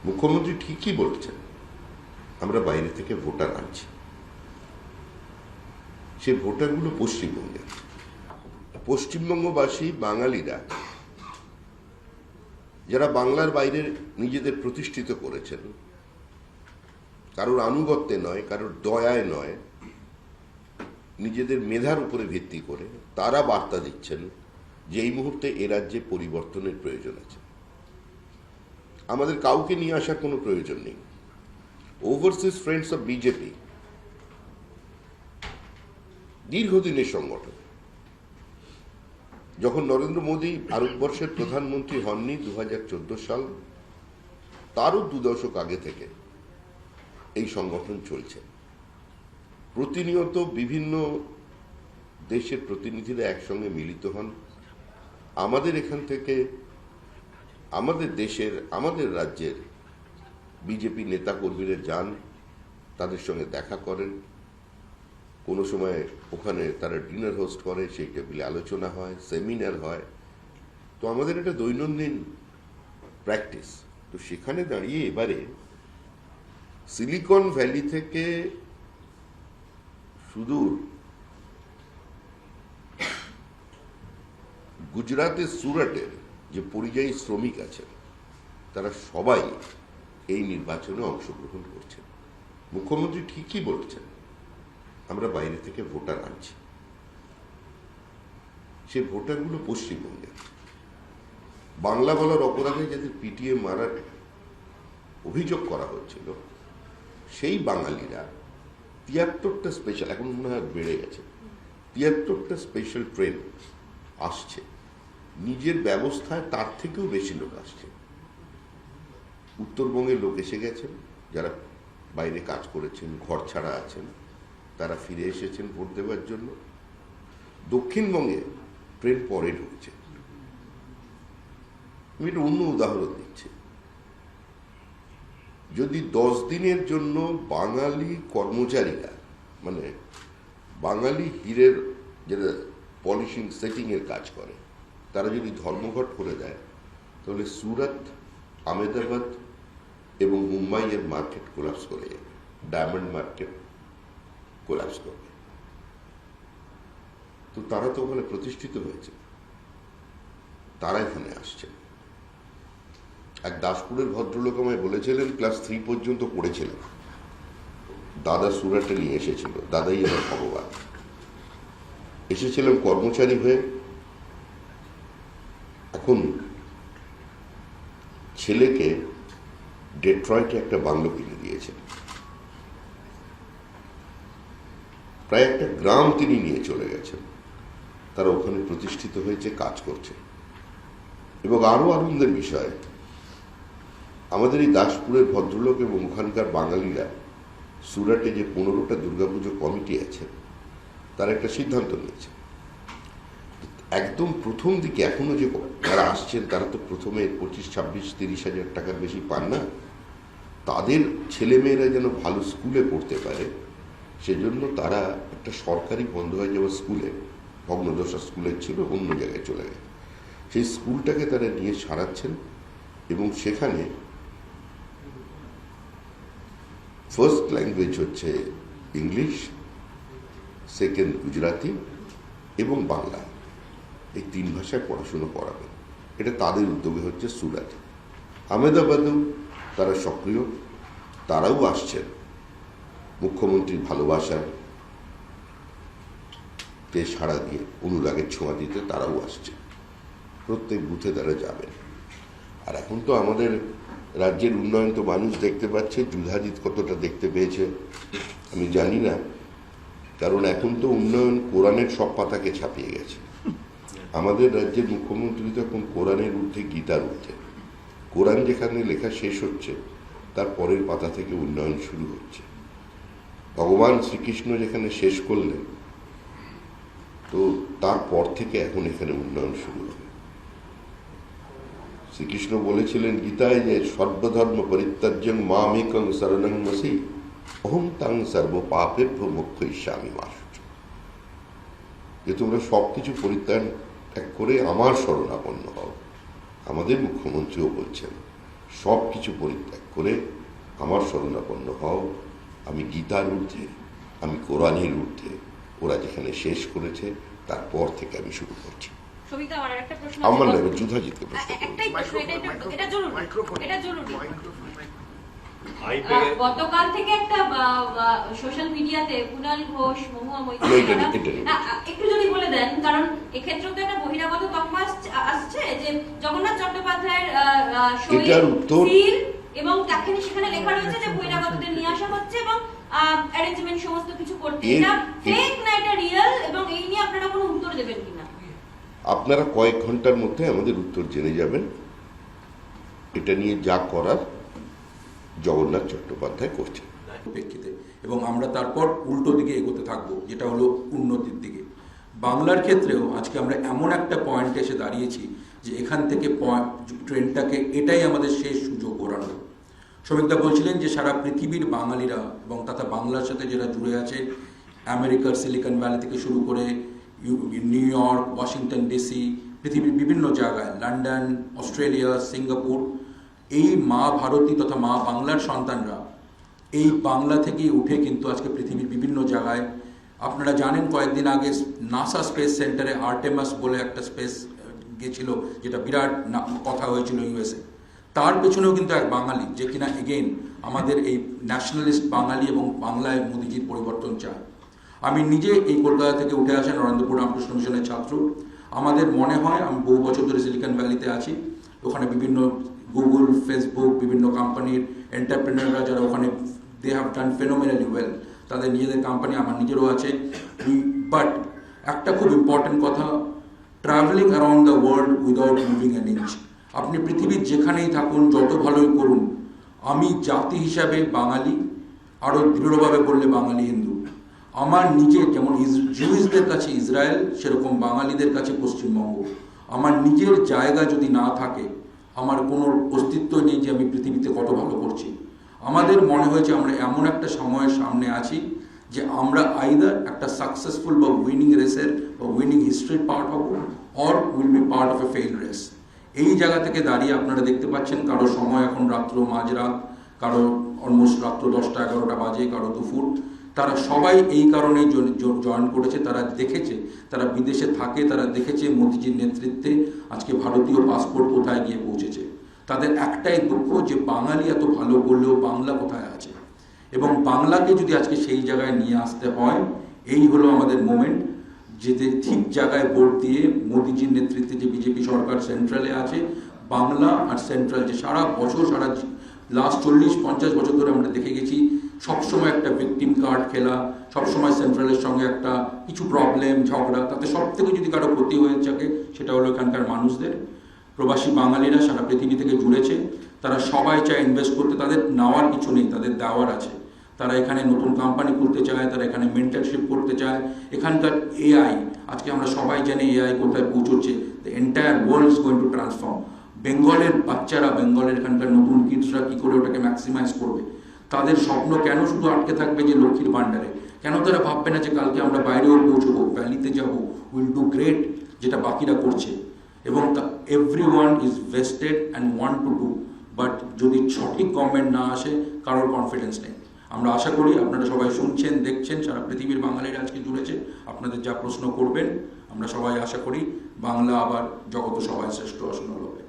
মুখ্যমন্ত্রী ঠিকই বলেছেন, আমরা বাইরে থেকে ভোটার আনছি। সে ভোটারগুলো পশ্চিমবঙ্গের। পশ্চিমবঙ্গবাসী বাঙালিরা যারা বাংলার বাইরে নিজেদের প্রতিষ্ঠিত করেছেন, কারোর আনুগত্যে নয়, কারোর দয়ায় নয়, নিজেদের মেধার উপরে ভিত্তি করে তারা বার্তা দিচ্ছেন যে এই মুহূর্তে এ রাজ্যে পরিবর্তনের প্রয়োজন আছে। আমাদের কাউকে নিয়ে আসার কোনো প্রয়োজন নেই। ওভারসিজ ফ্রেন্ডস অফ বিজেপি দীর্ঘদিনের সংগঠন। যখন নরেন্দ্র মোদী ভারতবর্ষের প্রধানমন্ত্রী হননি 2014 সাল, তারও 2 দশক আগে থেকে এই সংগঠন চলছে। প্রতিনিয়ত বিভিন্ন দেশের প্রতিনিধিরা একসঙ্গে মিলিত হন। আমাদের এখান থেকে আমাদের দেশের, আমাদের রাজ্যের বিজেপি নেতা কর্মীরা যান, তাদের সঙ্গে দেখা করেন। কোনো সময় ওখানে তারা ডিনার হোস্ট করে, সেই টেবিলে আলোচনা হয়, সেমিনার হয়। তো আমাদের এটা দৈনন্দিন প্র্যাকটিস। তো সেখানে দাঁড়িয়ে এবারে সিলিকন ভ্যালি থেকে সুদূর গুজরাটের সুরাটের যে পরিযায়ী শ্রমিক আছেন, তারা সবাই এই নির্বাচনে অংশগ্রহণ করছেন। মুখ্যমন্ত্রী ঠিকই বলেছেন, আমরা বাইরে থেকে ভোটার আনছি। সে ভোটারগুলো পশ্চিমবঙ্গের। বাংলা বলার অপরাধে যাদের পিটিয়ে মারার অভিযোগ করা হচ্ছিল, সেই বাঙালিরা 73টা স্পেশাল, এখন মনে হয় বেড়ে গেছে, 73টা স্পেশাল ট্রেন আসছে। নিজের ব্যবস্থায় তার থেকেও বেশি লোক আসছে। উত্তরবঙ্গের লোক এসে গেছেন, যারা বাইরে কাজ করেছেন, ঘর ছাড়া আছেন, তারা ফিরে এসেছেন ভোট দেওয়ার জন্য। দক্ষিণবঙ্গে ট্রেন পরে ঢুকছে। আমি একটা অন্য উদাহরণ দিচ্ছি। যদি 10 দিনের জন্য বাঙালি কর্মচারীরা, মানে বাঙালি হীরের যেটা পলিশিং সেটিং এর কাজ করে, তারা যদি ধর্মঘট করে দেয়, তাহলে সুরাত, আহমেদাবাদ এবং মুম্বাইয়ের মার্কেট কোলাপস করে যাবে, ডায়মন্ড মার্কেট কোলাপস করবে। তো তারা তো ওখানে প্রতিষ্ঠিত হয়েছে, তারা এখানে আসছে। এক দাসপুরের ভদ্রলোক আমায় বলেছিলেন, ক্লাস 3 পর্যন্ত পড়েছিলেন, দাদা সুরাটে নিয়ে এসেছিল, দাদাই আমার ভগবান। এসেছিলাম কর্মচারী হয়ে, এখন ছেলেকে ডেট্রয়েটে একটা বাংলো কিনে দিয়েছেন। প্রায় একটা গ্রাম তিনি নিয়ে চলে গেছেন। তারা ওখানে প্রতিষ্ঠিত হয়েছে, কাজ করছে। এবং আরো আনন্দের বিষয়, আমাদের এই দাসপুরের ভদ্রলোক এবং ওখানকার বাঙালিরা সুরাটে যে 15টা দুর্গাপুজো কমিটি আছে, তারা একটা সিদ্ধান্ত নিয়েছে। একদম প্রথম দিকে এখনো যে যারা আসছেন, তারা তো প্রথমে 25, 26, 30 হাজার টাকার বেশি পান না। তাদের ছেলেমেয়েরা যেন ভালো স্কুলে পড়তে পারে, সেজন্য তারা একটা সরকারি বন্ধ হয়ে যাওয়া স্কুলে, ভগ্নদশা স্কুলের ছিল, অন্য জায়গায় চলে গেছে, সেই স্কুলটাকে তারা নিয়ে সারাচ্ছেন। এবং সেখানে ফার্স্ট ল্যাঙ্গুয়েজ হচ্ছে ইংলিশ, সেকেন্ড গুজরাটি এবং বাংলা, এই 3 ভাষায় পড়াশুনো করাবেন। এটা তাদের উদ্যোগে হচ্ছে সুরাটে। আহমেদাবাদেও তারা সক্রিয়, তারাও আসছেন মুখ্যমন্ত্রীর ভালোবাসা তে সাড়া দিয়ে, অনুরাগের ছোঁয়া দিতে তারাও আসছে। প্রত্যেক বুথে তারা যাবেন। আর এখন তো আমাদের রাজ্যের উন্নয়ন তো মানুষ দেখতে পাচ্ছে। যুধাজিৎ কতটা দেখতে পেয়েছে আমি জানি না, কারণ এখন তো উন্নয়ন কোরআনের সব পাতাকে ছাপিয়ে গেছে। আমাদের রাজ্যের মুখ্যমন্ত্রী তো এখন কোরআনের ঊর্ধ্বে গীতার ঊর্ধ্বে। কোরআন যেখানে লেখা শেষ হচ্ছে, তার পরের পাতা থেকে উন্নয়ন শুরু হচ্ছে। ভগবান শ্রীকৃষ্ণ যেখানে শেষ করলেন, তো তারপর থেকে এখন এখানে উন্নয়ন শুরু হবে। শ্রীকৃষ্ণ বলেছিলেন গীতায় যে সর্বধর্ম পরিত্যাজ্যং মামেকং শরণং মসি অহং তাং সর্ব পাপেভ্যো মোক্ষয়িষ্যামি মা শুচি। যে তোমরা সবকিছু পরিত্যাগ করে আমার শরণাপন্ন হও। আমাদের মুখ্যমন্ত্রীও বলছেন সব কিছু পরিত্যাগ করে আমার শরণাপন্ন হও। আমি গীতার ঊর্ধ্বে, আমি কোরআনের ঊর্ধ্বে। ওরা যেখানে শেষ করেছে তারপর থেকে আমি শুরু করছি। আমার লাগে যুধাজিৎকে প্রশ্ন গতকাল থেকে একটা সোশ্যাল মিডিয়াতে কুণাল ঘোষ, মহুয়া মৈত্রী একটু যদি বলে দেন, কারণ এক্ষেত্রে তো একটা বহিরাগত তকমা আসছে যে জগন্নাথ চট্টোপাধ্যায়ের সিল এবং তাখানে সেখানে লেখা রয়েছে যে বহিরাগতদের নিয়ে আসা হচ্ছে এবং অ্যারেঞ্জমেন্ট সমস্ত কিছু করতে। এটা ফেক না এটা রিয়েল, এবং এই নিয়ে আপনারা কোনো উত্তর দেবেন কিনা? আপনারা কয়েক ঘন্টার মধ্যে আমাদের উত্তর জেনে যাবেন। এটা নিয়ে যা করার জগন্নাথ চট্টোপাধ্যায় করছেন প্রেক্ষিতে, এবং আমরা তারপর উল্টো দিকে এগোতে থাকবো, যেটা হলো উন্নতির দিকে। বাংলার ক্ষেত্রেও আজকে আমরা এমন একটা পয়েন্টে এসে দাঁড়িয়েছি যে এখান থেকে ট্রেনটাকে, এটাই আমাদের শেষ সুযোগ ওড়ানো। শ্রমিকদা বলছিলেন যে সারা পৃথিবীর বাঙালিরা এবং তথা বাংলার সাথে যারা জুড়ে আছে, আমেরিকার সিলিকন ভ্যালি থেকে শুরু করে নিউ ইয়র্ক, ওয়াশিংটন ডিসি, পৃথিবীর বিভিন্ন জায়গায়, লন্ডন, অস্ট্রেলিয়া, সিঙ্গাপুর, এই মা ভারতী তথা মা বাংলার সন্তানরা এই বাংলা থেকেই উঠে কিন্তু আজকে পৃথিবীর বিভিন্ন জায়গায়, আপনারা জানেন কয়েকদিন আগে নাসা স্পেস সেন্টারে আর্টেমাস বলে একটা স্পেস গেছিল, যেটা বিরাট কথা হয়েছিল ইউএসএ। তার পেছনেও কিন্তু এক বাঙালি, যে কিনা এগেইন আমাদের এই ন্যাশনালিস্ট বাঙালি এবং বাংলায় মোদিজির পরিবর্তন চায়। আমি নিজে এই কলকাতা থেকে উঠে আসা নরেন্দ্রপুর রামকৃষ্ণ মিশনের ছাত্র। আমাদের মনে হয়, আমি বহু বছর ধরে সিলিকন ভ্যালিতে আছি, ওখানে বিভিন্ন গুগল, ফেসবুক, বিভিন্ন কোম্পানির এন্টারপ্রেনাররা যারা ওখানে দে হ্যাভ ডান ফেনোমেনালি ওয়েল, তাদের নিজেদের কোম্পানি, আমার নিজেরও আছে। বাট একটা খুব ইম্পর্টেন্ট কথা, travelling around the world without moving an inch. আপনি পৃথিবীর যেখানেই থাকুন, যত ভালোই করুন, আমি জাতি হিসাবে বাঙালি, আরও দৃঢ়ভাবে বললে বাঙালি হিন্দু। আমার নিজের যেমন জুইসদের কাছে ইসরায়েল, সেরকম বাঙালিদের কাছে পশ্চিমবঙ্গ। আমার নিজের জায়গা যদি না থাকে, আমার কোনো অস্তিত্ব নেই যে আমি পৃথিবীতে কত ভালো করছি। আমাদের মনে হয়েছে আমরা এমন একটা সময়ের সামনে আছি যে আমরা আইদার একটা সাকসেসফুল বা উইনিং রেসের বা উইনিং হিস্ট্রির পার্ট হব, or will be part of A fail race. এই জায়গা থেকে দাঁড়িয়ে আপনারা দেখতে পাচ্ছেন, কারো সময় এখন রাত্র মাঝরাত, কারো অলমোস্ট রাত্র 10টা 11টা বাজে, কারো দুপুর। তারা সবাই এই কারণেই জয়েন করেছে। তারা দেখেছে, তারা বিদেশে থাকে, তারা দেখেছে মোদিজির নেতৃত্বে আজকে ভারতীয় পাসপোর্ট কোথায় গিয়ে পৌঁছেছে। তাদের একটাই দুঃখ যে বাঙালি এত ভালো করলেও বাংলা কোথায় আছে, এবং বাংলাকে যদি আজকে সেই জায়গায় নিয়ে আসতে হয়, এই হলো আমাদের মোমেন্ট। যেতে ঠিক জায়গায় ভোট দিয়ে মোদিজির নেতৃত্বে যে বিজেপি সরকার সেন্ট্রালে আছে, বাংলা আর সেন্ট্রাল যে সারা বছর, সারা লাস্ট 40-50 বছর ধরে আমরা দেখে গেছি, সবসময় একটা ভিকটিম কার্ড খেলা, সবসময় সেন্ট্রালের সঙ্গে একটা কিছু প্রবলেম, ঝগড়া, তাতে সব থেকে যদি কারো ক্ষতি হয়ে থাকে সেটা হলো এখানকার মানুষদের। প্রবাসী বাঙালিরা সারা পৃথিবী থেকে জুড়েছে, তারা সবাই চায় ইনভেস্ট করতে, তাদের নেওয়ার কিছু নেই, তাদের দেওয়ার আছে। তারা এখানে নতুন কোম্পানি খুলতে চায়, তারা এখানে মেন্টরশিপ করতে চায়। এখানকার এআই, আজকে আমরা সবাই জানি এআই কোথায় পৌঁছচ্ছে, the entire world is going to transform. বেঙ্গলের বাচ্চারা, বেঙ্গলের এখানকার নতুন কিডসরা কী করে ওটাকে ম্যাক্সিমাইজ করবে? তাদের স্বপ্ন কেন শুধু আটকে থাকবে যে লক্ষ্মীর ভাণ্ডারে? কেন তারা ভাববে না যে কালকে আমরা বাইরেও পৌঁছবো, ভ্যালিতে যাবো, উইল ডু গ্রেট, যেটা বাকিরা করছে? এবং everyone is vested and want to do, but যদি সঠিক গভর্নমেন্ট না আসে, কারোর কনফিডেন্স নেই। আমরা আশা করি আপনারা সবাই শুনছেন, দেখছেন, সারা পৃথিবীর বাঙালিরা আজকে জুড়েছে। আপনাদের যা প্রশ্ন করবেন, আমরা সবাই আশা করি বাংলা আবার জগত সবাই শ্রেষ্ঠ আসন হবে।